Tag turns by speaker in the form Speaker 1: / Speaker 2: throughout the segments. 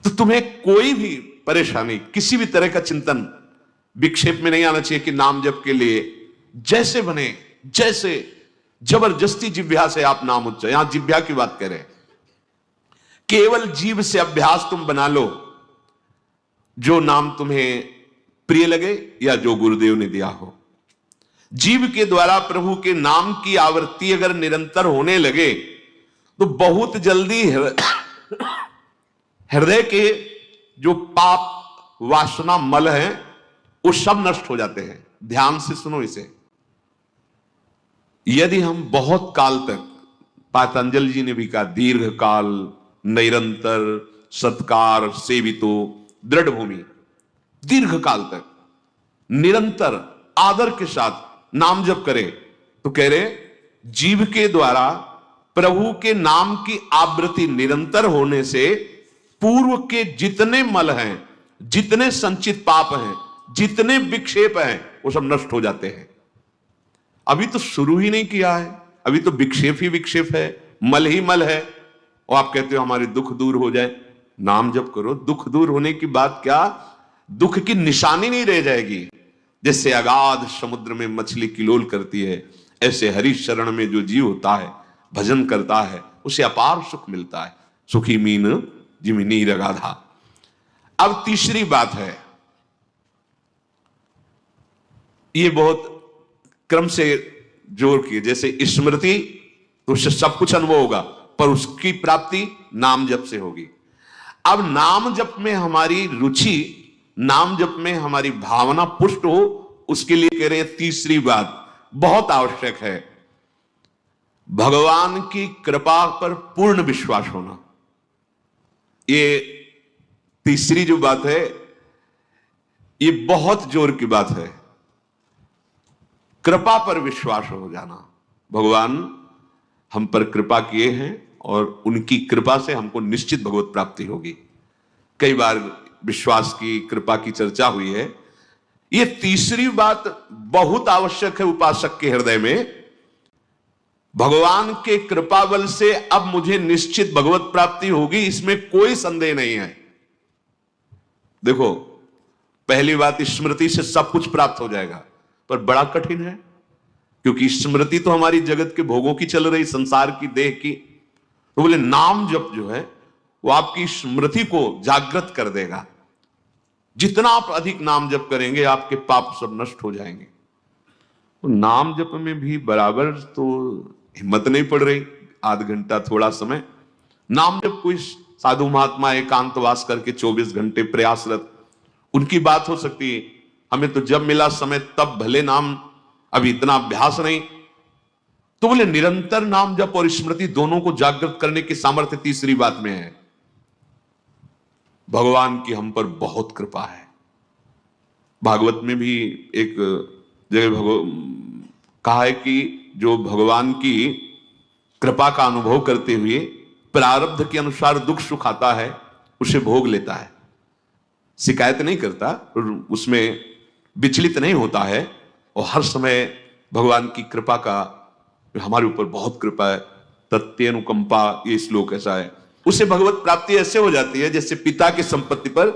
Speaker 1: तो तुम्हें कोई भी परेशानी, किसी भी तरह का चिंतन विक्षेप में नहीं आना चाहिए कि नाम जप के लिए जैसे बने, जैसे जबरदस्ती जिह्वा से आप नाम उच्चारण, यहां जिह्वा की बात करें, केवल जीव से अभ्यास तुम बना लो, जो नाम तुम्हें प्रिय लगे या जो गुरुदेव ने दिया हो। जीव के द्वारा प्रभु के नाम की आवृत्ति अगर निरंतर होने लगे तो बहुत जल्दी हृदय के जो पाप वासना मल है वो सब नष्ट हो जाते हैं। ध्यान से सुनो इसे। यदि हम बहुत काल तक, पातंजलि जी ने भी कहा, दीर्घ काल निरंतर सत्कार सेवितो दृढ़ भूमि, दीर्घ काल तक निरंतर आदर के साथ नाम जप करे, तो कह रहे जीव के द्वारा प्रभु के नाम की आवृत्ति निरंतर होने से पूर्व के जितने मल हैं, जितने संचित पाप हैं, जितने विक्षेप हैं, वो सब नष्ट हो जाते हैं। अभी तो शुरू ही नहीं किया है, अभी तो विक्षेप ही विक्षेप है, मल ही मल है, और आप कहते हो हमारे दुख दूर हो जाए। नाम जप करो, दुख दूर होने की बात क्या, दुख की निशानी नहीं रह जाएगी। जैसे अगाध समुद्र में मछली किलोल करती है, ऐसे हरि शरण में जो जीव होता है, भजन करता है, उसे अपार सुख मिलता है। सुखी मीन जिमि नीर अगाधा। अब तीसरी बात है, ये बहुत क्रम से जोर की, जैसे स्मृति तो उससे सब कुछ अनुभव होगा, पर उसकी प्राप्ति नाम जप से होगी। अब नाम जप में हमारी रुचि, नाम जप में हमारी भावना पुष्ट हो, उसके लिए कह रहे हैं तीसरी बात बहुत आवश्यक है, भगवान की कृपा पर पूर्ण विश्वास होना। ये तीसरी जो बात है, ये बहुत जोर की बात है, कृपा पर विश्वास हो जाना। भगवान हम पर कृपा किए हैं और उनकी कृपा से हमको निश्चित भगवत प्राप्ति होगी। कई बार विश्वास की, कृपा की चर्चा हुई है। यह तीसरी बात बहुत आवश्यक है उपासक के हृदय में। भगवान के कृपा बल से अब मुझे निश्चित भगवत प्राप्ति होगी, इसमें कोई संदेह नहीं है। देखो, पहली बात, स्मृति से सब कुछ प्राप्त हो जाएगा, पर बड़ा कठिन है, क्योंकि स्मृति तो हमारी जगत के भोगों की चल रही, संसार की, देह की। तो बोले नाम जप जो है वो आपकी स्मृति को जागृत कर देगा। जितना आप अधिक नाम जप करेंगे, आपके पाप सब नष्ट हो जाएंगे। तो नाम जप में भी बराबर तो हिम्मत नहीं पड़ रही, आध घंटा थोड़ा समय नाम जप। कोई साधु महात्मा एकांतवास करके 24 घंटे प्रयासरत, उनकी बात हो सकती है। हमें तो जब मिला समय तब भले नाम, अभी इतना अभ्यास नहीं। तो बोले निरंतर नाम जप और स्मृति दोनों को जागृत करने की सामर्थ्य तीसरी बात में है। भगवान की हम पर बहुत कृपा है। भागवत में भी एक जगह कहा है कि जो भगवान की कृपा का अनुभव करते हुए प्रारब्ध के अनुसार दुख सुख आता है, उसे भोग लेता है, शिकायत नहीं करता, उसमें विचलित नहीं होता है, और हर समय भगवान की कृपा का, हमारे ऊपर बहुत कृपा है, तत्यनुकंपा, ये श्लोक ऐसा है। उसे भगवत प्राप्ति ऐसे हो जाती है जैसे पिता की संपत्ति पर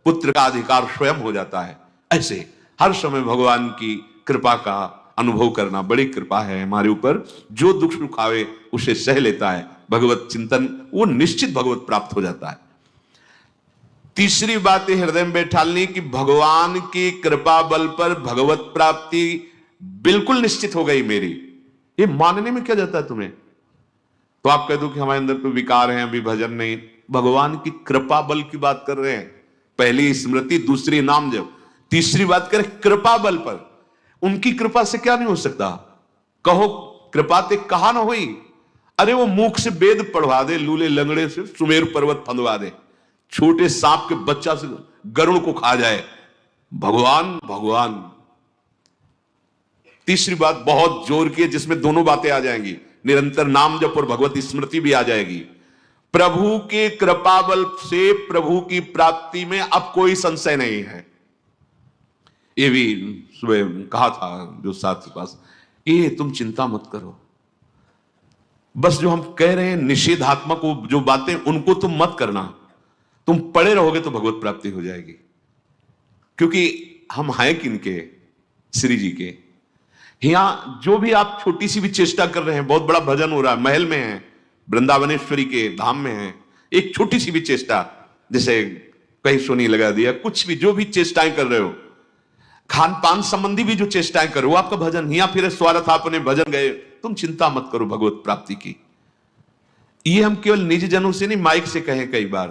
Speaker 1: पुत्र का अधिकार स्वयं हो जाता है। ऐसे हर समय भगवान की कृपा का अनुभव करना बड़ी कृपा है हमारे ऊपर। जो दुख सुख आवे उसे सह लेता है, भगवत चिंतन, वो निश्चित भगवत प्राप्त हो जाता है। तीसरी बात हृदय में बैठालनी कि भगवान की कृपा बल पर भगवत प्राप्ति बिल्कुल निश्चित हो गई मेरी। ये मानने में क्या जाता है तुम्हें? तो आप कह दो कि हमारे अंदर तो विकार हैं, अभी भजन नहीं। भगवान की कृपा बल की बात कर रहे हैं। पहली स्मृति, दूसरी नाम जप, तीसरी बात करें कृपा बल पर। उनकी कृपा से क्या नहीं हो सकता? कहो कृपा ते कहा ना हुई। अरे वो मुख से वेद पढ़वा दे, लूले लंगड़े से सुमेर पर्वत फंदवा दे, छोटे सांप के बच्चा से गरुड़ को खा जाए, भगवान भगवान। तीसरी बात बहुत जोर की है, जिसमें दोनों बातें आ जाएंगी, निरंतर नाम जप और भगवत स्मृति भी आ जाएगी। प्रभु के कृपा बल से प्रभु की प्राप्ति में अब कोई संशय नहीं है। ये भी सुबह कहा था जो साथ के पास, ये तुम चिंता मत करो, बस जो हम कह रहे हैं निषेधात्मक जो बातें, उनको तुम मत करना, तुम पड़े रहोगे तो भगवत प्राप्ति हो जाएगी। क्योंकि हम हैं किनके? श्री जी के। यहां जो भी आप छोटी सी भी चेष्टा कर रहे हैं, बहुत बड़ा भजन हो रहा है, महल में है, वृंदावनेश्वरी के धाम में है, एक छोटी सी भी चेष्टा, जैसे कहीं सोनी लगा दिया, कुछ भी, जो भी चेष्टाएं कर रहे हो, खान पान संबंधी भी जो चेष्टाएं करो, वो आपका भजन। या फिर स्वार्थ आपने भजन गए, तुम चिंता मत करो भगवत प्राप्ति की। ये हम केवल निज जनों से नहीं, माइक से कहें कई बार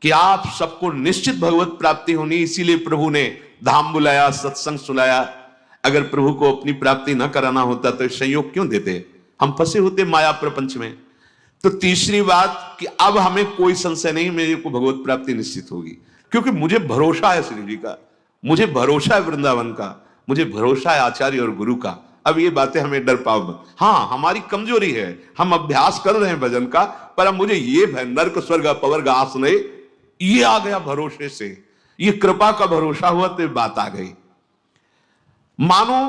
Speaker 1: कि आप सबको निश्चित भगवत प्राप्ति होनी, इसीलिए प्रभु ने धाम बुलाया, सत्संग सुनाया। अगर प्रभु को अपनी प्राप्ति न कराना होता तो संयोग क्यों देते? हम फंसे होते माया प्रपंच में। तो तीसरी बात कि अब हमें कोई संशय नहीं, मेरे को भगवत प्राप्ति निश्चित होगी, क्योंकि मुझे भरोसा है श्री जी का, मुझे भरोसा है वृंदावन का, मुझे भरोसा है आचार्य और गुरु का। अब ये बातें हमें डर पाओ मत। हाँ, हमारी कमजोरी है, हम अभ्यास कर रहे हैं भजन का, पर अब मुझे ये भय नर्क स्वर्ग पवर्ग आसने, ये आ गया भरोसे से, ये कृपा का भरोसा हुआ तो बात आ गई। मानो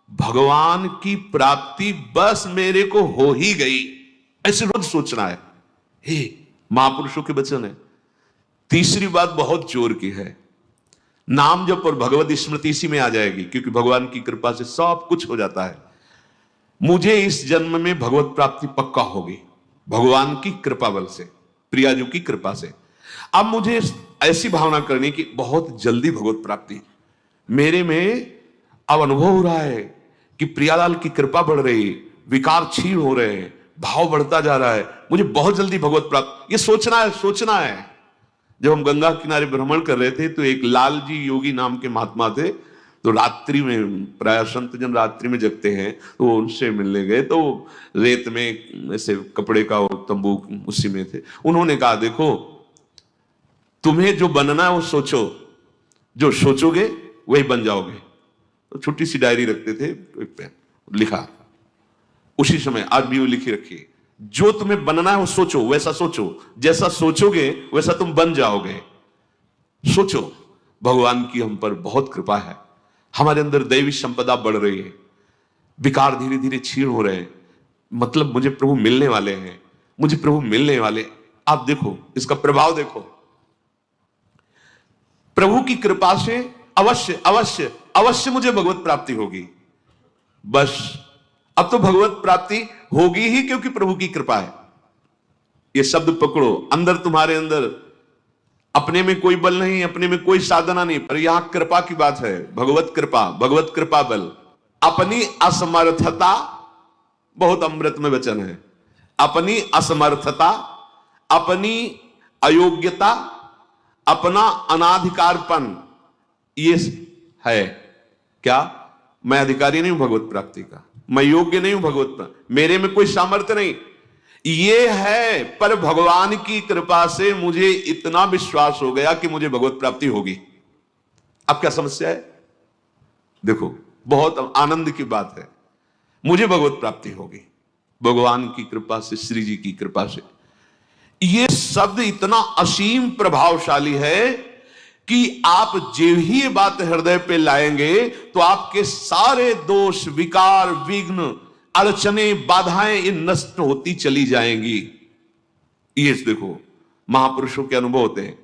Speaker 1: भगवान की प्राप्ति बस मेरे को हो ही गई, ऐसे रोज सोचना है। हे महापुरुषों के वचन है। तीसरी बात बहुत जोर की है, नाम जप और भगवत स्मृति इसी में आ जाएगी, क्योंकि भगवान की कृपा से सब कुछ हो जाता है। मुझे इस जन्म में भगवत प्राप्ति पक्का होगी, भगवान की कृपा बल से, प्रियाजू की कृपा से। अब मुझे ऐसी भावना करनी कि बहुत जल्दी भगवत प्राप्ति। मेरे में अब अनुभव हो रहा है कि प्रियालाल की कृपा बढ़ रही, विकार क्षीण हो रहे हैं, भाव बढ़ता जा रहा है, मुझे बहुत जल्दी भगवत प्राप्त। ये सोचना है। जब हम गंगा किनारे भ्रमण कर रहे थे तो एक लाल जी योगी नाम के महात्मा थे, तो रात्रि में, प्राय संत जन रात्रि में जगते हैं, तो उनसे मिलने गए, तो रेत में ऐसे कपड़े का तंबू उसी में थे। उन्होंने कहा, देखो तुम्हें जो बनना है वो सोचो, जो सोचोगे वही बन जाओगे। तो छोटी सी डायरी रखते थे, लिखा उसी समय, आज भी वो लिखी रखी, जो तुम्हें बनना है वो सोचो, वैसा सोचो, जैसा सोचोगे वैसा तुम बन जाओगे। सोचो, भगवान की हम पर बहुत कृपा है, हमारे अंदर दैवी संपदा बढ़ रही है, विकार धीरे धीरे क्षीण हो रहे हैं, मतलब मुझे प्रभु मिलने वाले हैं, मुझे प्रभु मिलने वाले। आप देखो इसका प्रभाव देखो, प्रभु की कृपा से अवश्य अवश्य अवश्य मुझे भगवत प्राप्ति होगी। बस अब तो भगवत प्राप्ति होगी ही, क्योंकि प्रभु की कृपा है। ये शब्द पकड़ो, अंदर तुम्हारे अंदर अपने में कोई बल नहीं, अपने में कोई साधना नहीं, पर यहां कृपा की बात है, भगवत कृपा बल। अपनी असमर्थता, बहुत अमृत में वचन है, अपनी असमर्थता, अपनी अयोग्यता, अपना अनाधिकारपन, ये है क्या? मैं अधिकारी नहीं हूं भगवत प्राप्ति का, मैं योग्य नहीं हूं भगवत प्राप्ति, मेरे में कोई सामर्थ्य नहीं, ये है। पर भगवान की कृपा से मुझे इतना विश्वास हो गया कि मुझे भगवत प्राप्ति होगी। अब क्या समस्या है? देखो, बहुत आनंद की बात है, मुझे भगवत प्राप्ति होगी भगवान की कृपा से, श्री जी की कृपा से। ये शब्द इतना असीम प्रभावशाली है कि आप जो ही ये बात हृदय पे लाएंगे तो आपके सारे दोष, विकार, विघ्न, अड़चने, बाधाएं ये नष्ट होती चली जाएंगी। ये देखो महापुरुषों के अनुभव होते हैं।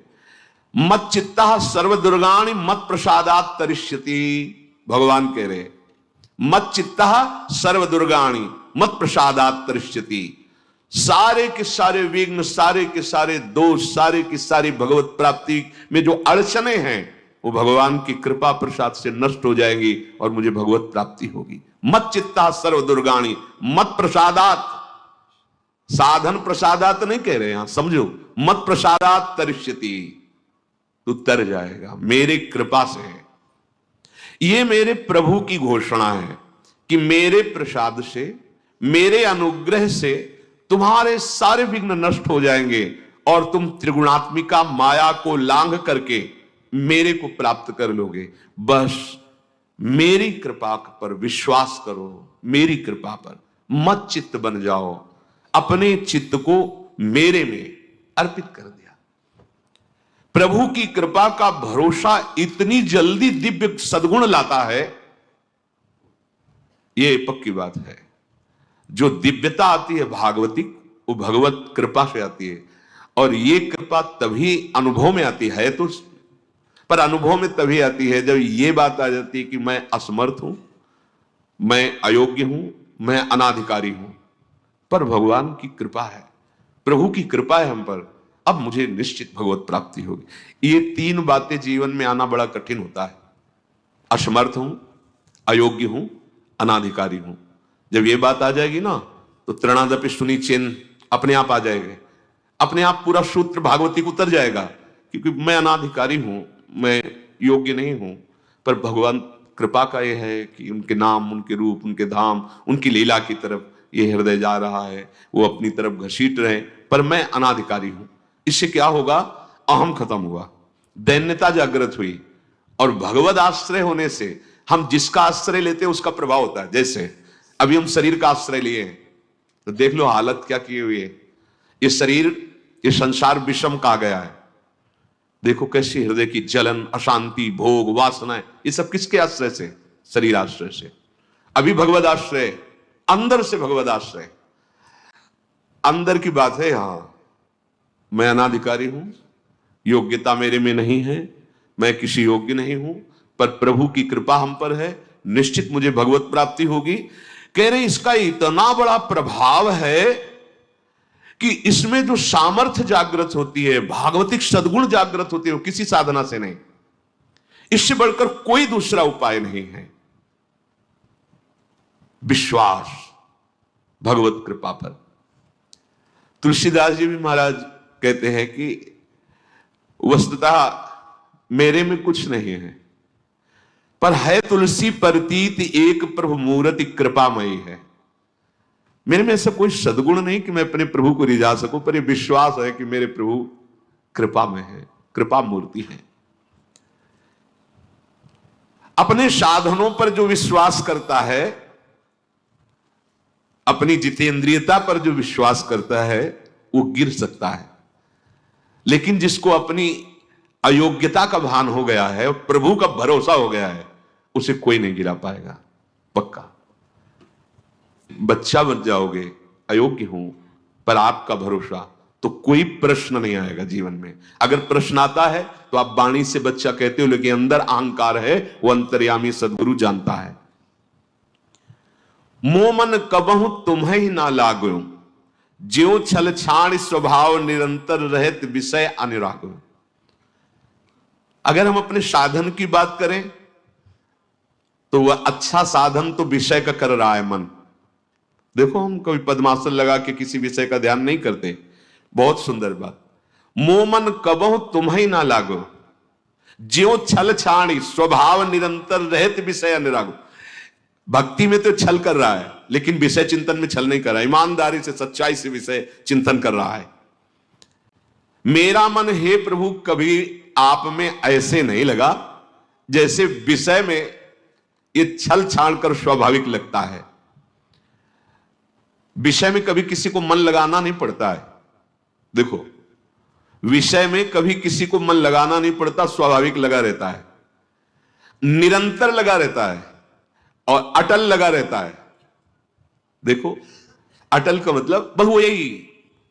Speaker 1: मत चित्ता सर्वदुर्गाणि मत प्रसादात तरिष्यति, भगवान कह रहे, मत चित्ता सर्वदुर्गाणि मत प्रसादात तरिष्यति। सारे के सारे विघ्न, सारे के सारे दोष, सारे की सारी भगवत प्राप्ति में जो अड़चने हैं वो भगवान की कृपा प्रसाद से नष्ट हो जाएंगी और मुझे भगवत प्राप्ति होगी। मत चित्ता सर्व दुर्गाणी मत प्रसादात, साधन प्रसादात नहीं कह रहे, यहां समझो, मत प्रसादात तरिष्यति, तू तर जाएगा मेरे कृपा से। ये मेरे प्रभु की घोषणा है कि मेरे प्रसाद से, मेरे अनुग्रह से तुम्हारे सारे विघ्न नष्ट हो जाएंगे और तुम त्रिगुणात्मिका माया को लांघ करके मेरे को प्राप्त कर लोगे। बस मेरी कृपा पर विश्वास करो, मेरी कृपा पर मत चित्त बन जाओ। अपने चित्त को मेरे में अर्पित कर दिया। प्रभु की कृपा का भरोसा इतनी जल्दी दिव्य सद्गुण लाता है, यह पक्की बात है। जो दिव्यता आती है भागवती, वो भगवत कृपा से आती है। और ये कृपा तभी अनुभव में आती है, तो पर अनुभव में तभी आती है जब ये बात आ जाती है कि मैं असमर्थ हूं, मैं अयोग्य हूं, मैं अनाधिकारी हूं। पर भगवान की कृपा है, प्रभु की कृपा है हम पर, अब मुझे निश्चित भगवत प्राप्ति होगी। ये तीन बातें जीवन में आना बड़ा कठिन होता है। असमर्थ हूं, अयोग्य हूं, अनाधिकारी हूं। जब ये बात आ जाएगी ना, तो तृणादपि सुनी चिन्ह अपने आप आ जाएंगे, अपने आप पूरा सूत्र भागवती को उतर जाएगा, क्योंकि मैं अनाधिकारी हूं, मैं योग्य नहीं हूं। पर भगवान कृपा का यह है कि उनके नाम, उनके रूप, उनके धाम, उनकी लीला की तरफ ये हृदय जा रहा है, वो अपनी तरफ घसीट रहे, पर मैं अनाधिकारी हूं। इससे क्या होगा? अहम खत्म हुआ, दैन्यता जागृत हुई, और भगवद आश्रय होने से हम जिसका आश्रय लेते हैं उसका प्रभाव होता है। जैसे अभी हम शरीर का आश्रय लिए हैं, तो देख लो हालत क्या की हुई है। ये शरीर, ये संसार विषम कहा गया है। देखो कैसी हृदय की जलन, अशांति, भोग, वासनाएं, ये सब किसके आश्रय से? शरीर आश्रय से। अभी भगवद आश्रय, अंदर से भगवद आश्रय, अंदर की बात है। यहां मैं अनाधिकारी हूं, योग्यता मेरे में नहीं है, मैं किसी योग्य नहीं हूं, पर प्रभु की कृपा हम पर है, निश्चित मुझे भगवत प्राप्ति होगी। कह रहे इसका इतना बड़ा प्रभाव है कि इसमें जो सामर्थ्य जागृत होती है, भागवतिक सद्गुण जागृत होती है, वो किसी साधना से नहीं, इससे बढ़कर कोई दूसरा उपाय नहीं है। विश्वास भगवत कृपा पर। तुलसीदास जी भी महाराज कहते हैं कि वस्तुतः मेरे में कुछ नहीं है, पर है तुलसी प्रतीत एक प्रभु मूर्ति कृपामयी है। मेरे में ऐसा कोई सद्गुण नहीं कि मैं अपने प्रभु को रिझा सकूं, पर यह विश्वास है कि मेरे प्रभु कृपा में है, कृपा मूर्ति है। अपने साधनों पर जो विश्वास करता है, अपनी जितेंद्रियता पर जो विश्वास करता है, वो गिर सकता है। लेकिन जिसको अपनी अयोग्यता का भान हो गया है और प्रभु का भरोसा हो गया है, उसे कोई नहीं गिरा पाएगा, पक्का। बच्चा बन जाओगे, अयोग्य हूं, पर आपका भरोसा, तो कोई प्रश्न नहीं आएगा जीवन में। अगर प्रश्न आता है तो आप वाणी से बच्चा कहते हो, लेकिन अंदर अहंकार है, वो अंतर्यामी सदगुरु जानता है। मोमन कबहु तुम्हें ही ना लागो, ज्यो छल छाण स्वभाव निरंतर रहत विषय अनुराग। अगर हम अपने साधन की बात करें तो वह अच्छा साधन तो विषय का कर रहा है मन। देखो हम कभी पद्मासन लगा के किसी विषय का ध्यान नहीं करते, बहुत सुंदर बात। मोमन कबहु तुम्हें ना लागो, ज्यो छल छाणी स्वभाव निरंतर रहत विषय अनुराग। भक्ति में तो छल कर रहा है, लेकिन विषय चिंतन में छल नहीं कर रहा है, ईमानदारी से, सच्चाई से विषय चिंतन कर रहा है। मेरा मन हे प्रभु कभी आप में ऐसे नहीं लगा जैसे विषय में ये छल छाड़ कर स्वाभाविक लगता है। विषय में कभी किसी को मन लगाना नहीं पड़ता है। देखो, विषय में कभी किसी को मन लगाना नहीं पड़ता, स्वाभाविक लगा रहता है, निरंतर लगा रहता है और अटल लगा रहता है। देखो, अटल का मतलब बस वो यही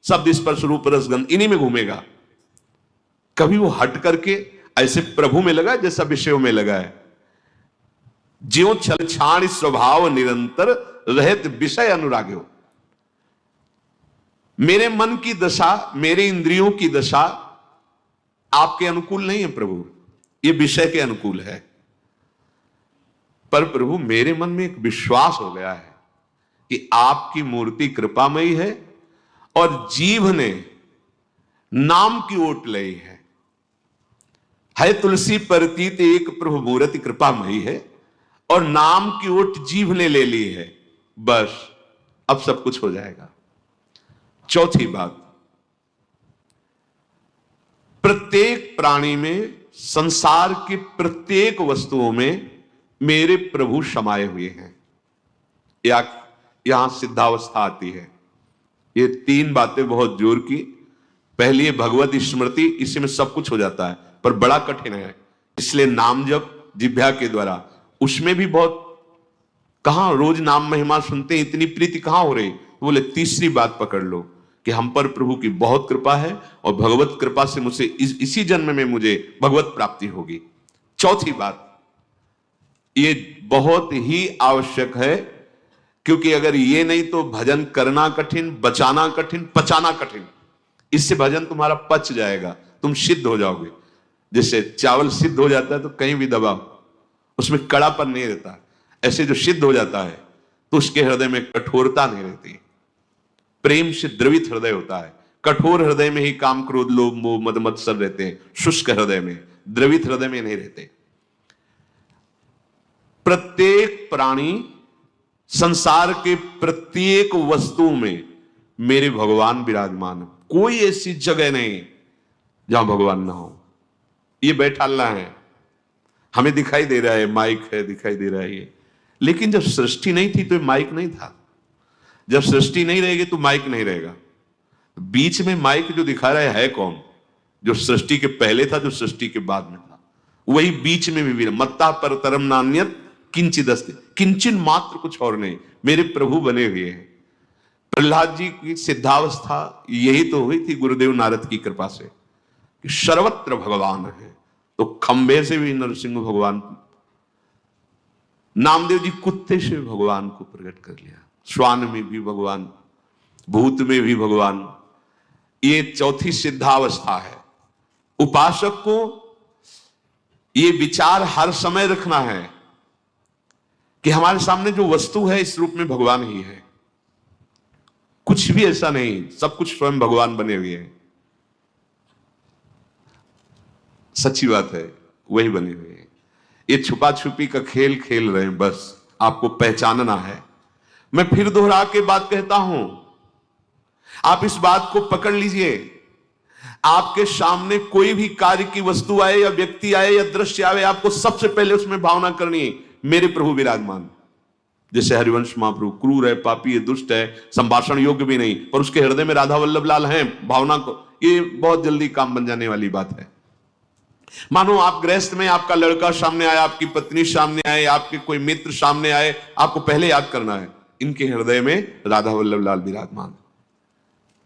Speaker 1: शब्द स्पर्श रूप रस गंध इन्हीं में घूमेगा। कभी वो हट करके ऐसे प्रभु में लगा जैसा विषयों में लगा है। ज्यों छल छाण स्वभाव निरंतर रहत विषय अनुराग्यो। मेरे मन की दशा, मेरे इंद्रियों की दशा आपके अनुकूल नहीं है प्रभु, ये विषय के अनुकूल है। पर प्रभु मेरे मन में एक विश्वास हो गया है कि आपकी मूर्ति कृपामयी है और जीभ ने नाम की ओट ली है तुलसी प्रतीत एक प्रभु मूर्ति कृपामयी है, और नाम की ओट जीभ ने ले ली है। बस अब सब कुछ हो जाएगा। चौथी बात, प्रत्येक प्राणी में, संसार की प्रत्येक वस्तुओं में मेरे प्रभु समाये हुए हैं। यहां सिद्धावस्था आती है। ये तीन बातें बहुत जोर की। पहली है भगवत स्मृति, इसी में सब कुछ हो जाता है, पर बड़ा कठिन है, इसलिए नाम जप जिह्वा के द्वारा, उसमें भी बहुत, कहां रोज नाम महिमा सुनते हैं, इतनी प्रीति कहां हो रही। बोले तीसरी बात पकड़ लो कि हम पर प्रभु की बहुत कृपा है और भगवत कृपा से मुझसे इसी जन्म में मुझे भगवत प्राप्ति होगी। चौथी बात, ये बहुत ही आवश्यक है, क्योंकि अगर ये नहीं तो भजन करना कठिन, बचाना कठिन, पचाना कठिन। इससे भजन तुम्हारा पच जाएगा, तुम सिद्ध हो जाओगे। जैसे चावल सिद्ध हो जाता है तो कहीं भी दबाओ उसमें कड़ापन नहीं रहता, ऐसे जो सिद्ध हो जाता है तो उसके हृदय में कठोरता नहीं रहती, प्रेम से द्रवित हृदय होता है। कठोर हृदय में ही काम, क्रोध, लोभ, मोह, मद मत्सर रहते हैं, शुष्क हृदय में, द्रवित हृदय में नहीं रहते। प्रत्येक प्राणी, संसार के प्रत्येक वस्तु में मेरे भगवान विराजमान है। कोई ऐसी जगह नहीं जहां भगवान ना हो। ये बैठालना है, हमें दिखाई दे रहा है, माइक है, दिखाई दे रहा है ये, लेकिन जब सृष्टि नहीं थी तो माइक नहीं था। जब सृष्टि नहीं रहेगी तो माइक नहीं रहेगा। बीच में माइक जो दिखा रहा है कौन? जो सृष्टि के पहले था, जो सृष्टि के बाद में था, वही बीच में भी मत्ता पर तरम नान्यत किंचित अस्ति, किंचन मात्र, कुछ और नहीं, मेरे प्रभु बने हुए हैं। प्रहलाद जी की सिद्धावस्था यही तो हुई थी गुरुदेव नारद की कृपा से कि सर्वत्र भगवान है। तो खंबे से भी नरसिंह भगवान, नामदेव जी कुत्ते से भगवान को प्रकट कर लिया, श्वान में भी भगवान, भूत में भी भगवान। ये चौथी सिद्धावस्था है। उपासक को ये विचार हर समय रखना है कि हमारे सामने जो वस्तु है इस रूप में भगवान ही है, कुछ भी ऐसा नहीं, सब कुछ स्वयं भगवान बने हुए हैं। सच्ची बात है, वही बने हुए हैं। ये छुपा छुपी का खेल खेल रहे हैं, बस आपको पहचानना है। मैं फिर दोहरा के बात कहता हूं, आप इस बात को पकड़ लीजिए। आपके सामने कोई भी कार्य की वस्तु आए या व्यक्ति आए या दृश्य आए, आपको सबसे पहले उसमें भावना करनी है, मेरे प्रभु विराजमान। जैसे हरिवंश महाप्रभु क्रूर है, पापी है, दुष्ट है, संभाषण योग्य भी नहीं, पर उसके हृदय में राधा वल्लभ लाल हैं, भावना को, ये बहुत जल्दी काम बन जाने वाली बात है। मानो आप गृहस्थ में, आपका लड़का सामने आया, आपकी पत्नी सामने आए, आपके कोई मित्र सामने आए, आपको पहले याद करना है इनके हृदय में राधा वल्लभ लाल विराजमान।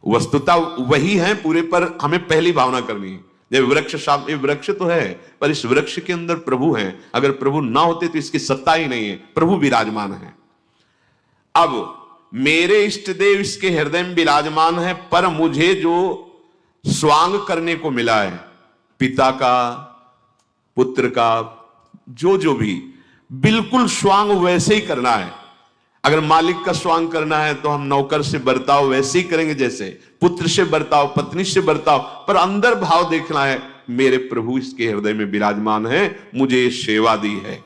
Speaker 1: वस्तुता वही है पूरे, पर हमें पहली भावना करनी है। जब वृक्ष सामने, वृक्ष तो है पर इस वृक्ष के अंदर प्रभु हैं। अगर प्रभु ना होते तो इसकी सत्ता ही नहीं है, प्रभु विराजमान है। अब मेरे इष्ट देव इसके हृदय में विराजमान है, पर मुझे जो स्वांग करने को मिला है, पिता का, पुत्र का, जो भी, बिल्कुल स्वांग वैसे ही करना है। अगर मालिक का स्वांग करना है तो हम नौकर से बर्ताव वैसे ही करेंगे, जैसे पुत्र से बर्ताव, पत्नी से बर्ताव, पर अंदर भाव देखना है, मेरे प्रभु इसके हृदय में विराजमान है, मुझे सेवा दी है।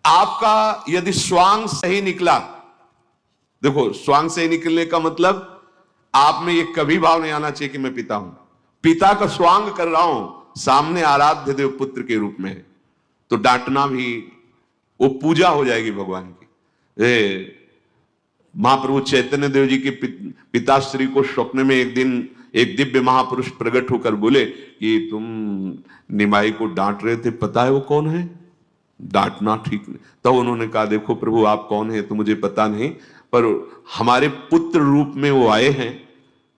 Speaker 1: आपका यदि स्वांग सही निकला, देखो स्वांग सही निकलने का मतलब आप में ये कभी भाव नहीं आना चाहिए कि मैं पिता हूं। पिता का स्वांग कर रहा हूं, सामने आराध्य देव पुत्र के रूप में है, तो डांटना भी वो पूजा हो जाएगी भगवान की। महाप्रभु चैतन्य देव जी के पिताश्री को स्वप्न में एक दिन एक दिव्य महापुरुष प्रकट होकर बोले कि तुम निमाई को डांट रहे थे, पता है वो कौन है? डांटना ठीक नहीं। तो उन्होंने कहा, देखो प्रभु आप कौन है तो मुझे पता नहीं, पर हमारे पुत्र रूप में वो आए हैं,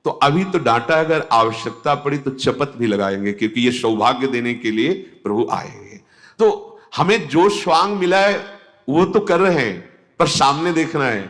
Speaker 1: तो अभी तो डांटा, अगर आवश्यकता पड़ी तो चपत भी लगाएंगे, क्योंकि ये सौभाग्य देने के लिए प्रभु आए हैं। तो हमें जो स्वांग मिला है वो तो कर रहे हैं, पर सामने देखना है